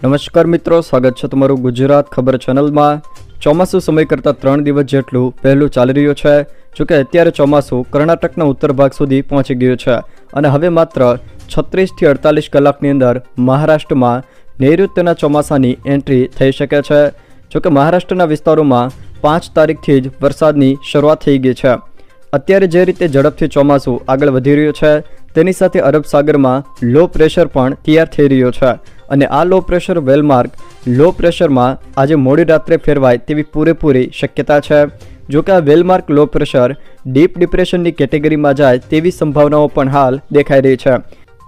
નમસ્કાર મિત્રો, સ્વાગત છે તમારું ગુજરાત ખબર ચેનલમાં। ચોમાસું સમય કરતાં 3 દિવસ જેટલું પહેલું ચાલી રહ્યું છે। જોકે અત્યારે ચોમાસું કર્ણાટકના ઉત્તર ભાગ સુધી પહોંચી ગયું છે અને હવે માત્ર 36 થી 48 કલાકની અંદર મહારાષ્ટ્રમાં નૈઋત્યના ચોમાસાની એન્ટ્રી થઈ શકે છે। જોકે મહારાષ્ટ્રના વિસ્તારોમાં 5 તારીખથી જ વરસાદની શરૂઆત થઈ ગઈ છે। અત્યારે જે રીતે ઝડપથી ચોમાસું આગળ વધી રહ્યું છે તેની સાથે અરબ સાગરમાં લો પ્રેશર પણ તૈયાર થઈ રહ્યો છે અને આ લો પ્રેશર વેલમાર્ક લો પ્રેશરમાં આજે મોડી રાત્રે ફેરવાય તેવી પૂરેપૂરી શક્યતા છે। જો કે આ વેલમાર્ક લો પ્રેશર ડીપ ડિપ્રેશનની કેટેગરીમાં જાય તેવી સંભાવનાઓ પણ હાલ દેખાઈ રહી છે,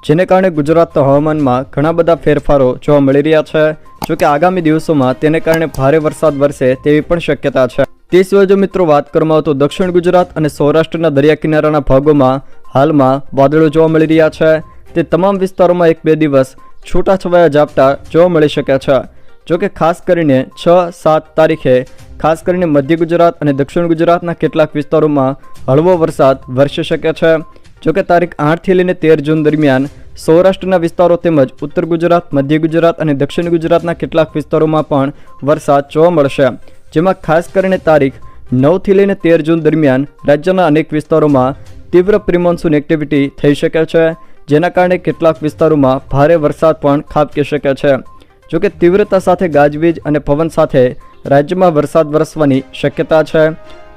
જેને કારણે ગુજરાતના હવામાનમાં ઘણા બધા ફેરફારો જોવા મળી રહ્યા છે। જો કે આગામી દિવસોમાં તેને કારણે ભારે વરસાદ વરસે તેવી પણ શક્યતા છે। તે સિવાય જો મિત્રો વાત કરવામાં આવે તો દક્ષિણ ગુજરાત અને સૌરાષ્ટ્રના દરિયા કિનારાના ભાગોમાં હાલમાં વાદળો જોવા મળી રહ્યા છે। તે તમામ વિસ્તારોમાં 1-2 દિવસ છૂટાછવાયા ઝાપટા જોવા મળી શકે છે। જો કે ખાસ કરીને 6-7 તારીખે ખાસ કરીને મધ્ય ગુજરાત અને દક્ષિણ ગુજરાતના કેટલાક વિસ્તારોમાં હળવો વરસાદ વરસી શકે છે। જો કે તારીખ 8 થી લઈને 13 જૂન દરમિયાન સૌરાષ્ટ્રના વિસ્તારો તેમજ ઉત્તર ગુજરાત, મધ્ય ગુજરાત અને દક્ષિણ ગુજરાતના કેટલાક વિસ્તારોમાં પણ વરસાદ જોવા મળશે, જેમાં ખાસ કરીને તારીખ 9 થી લઈને 13 જૂન દરમિયાન રાજ્યના અનેક વિસ્તારોમાં તીવ્ર પ્રી-મોન્સૂન એક્ટિવિટી થઈ શકે છે, જેના કારણે કેટલાક વિસ્તારોમાં ભારે વરસાદ પણ ખાબકી શકે છે। જો કે તીવ્રતા સાથે ગાજવીજ અને પવન સાથે રાજ્યમાં વરસાદ વરસવાની શક્યતા છે।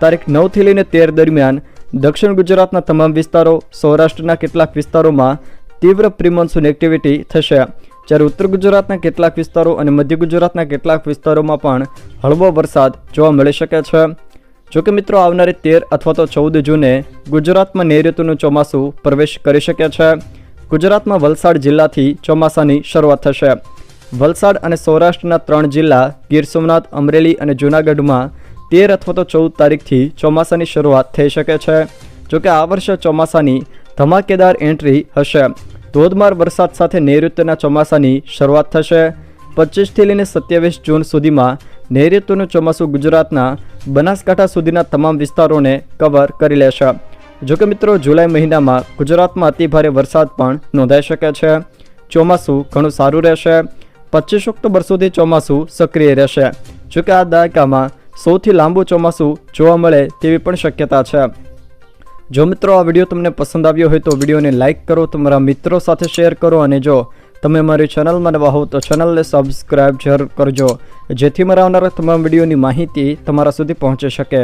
તારીખ 9 થી લઈને 13 દરમિયાન દક્ષિણ ગુજરાતના તમામ વિસ્તારો, સૌરાષ્ટ્રના કેટલાક વિસ્તારોમાં તીવ્ર પ્રી-મોન્સૂન એક્ટિવિટી થશે, જ્યારે ઉત્તર ગુજરાતના કેટલાક વિસ્તારો અને મધ્ય ગુજરાતના કેટલાક વિસ્તારોમાં પણ હળવો વરસાદ જોવા મળી શકે છે। જો કે મિત્રો આવનારી 13 અથવા તો 14 જૂને ગુજરાતમાં નૈઋત્યનું ચોમાસું પ્રવેશ કરી શકે છે। ગુજરાતમાં વલસાડ જિલ્લાથી ચોમાસાની શરૂઆત થશે। વલસાડ અને સૌરાષ્ટ્રના 3 જિલ્લા ગીર સોમનાથ, અમરેલી અને જૂનાગઢમાં 13 અથવા તો 14 તારીખથી ચોમાસાની શરૂઆત થઈ શકે છે। જો કે આ વર્ષે ચોમાસાની ધમાકેદાર એન્ટ્રી હશે। ધોધમાર વરસાદ સાથે નૈઋત્યના ચોમાસાની શરૂઆત થશે। 25 થી લઈને 27 જૂન સુધીમાં નૈઋત્યનું ચોમાસું ગુજરાતના બનાસકાંઠા સુધીના તમામ વિસ્તારોને કવર કરી લેશે। જો કે મિત્રો જુલાઈ મહિનામાં ગુજરાતમાં અતિભારે વરસાદ પણ નોંધાઈ શકે છે। ચોમાસું ઘણું સારું રહેશે। 25 ઓક્ટોબર સુધી ચોમાસું સક્રિય રહેશે। જો કે આ દાયકામાં સૌથી લાંબુ ચોમાસું જોવા મળે તેવી પણ શક્યતા છે। જો મિત્રો આ વિડીયો તમને પસંદ આવ્યો હોય તો વિડીયોને લાઇક કરો, તમારા મિત્રો સાથે શેર કરો અને જો તમે મારી ચેનલમાં નવા હો તો ચેનલને સબસ્ક્રાઈબ જરૂર કરજો, જેથી મારા આવનારા તમામ વિડીયોની માહિતી તમારા સુધી પહોંચી શકે।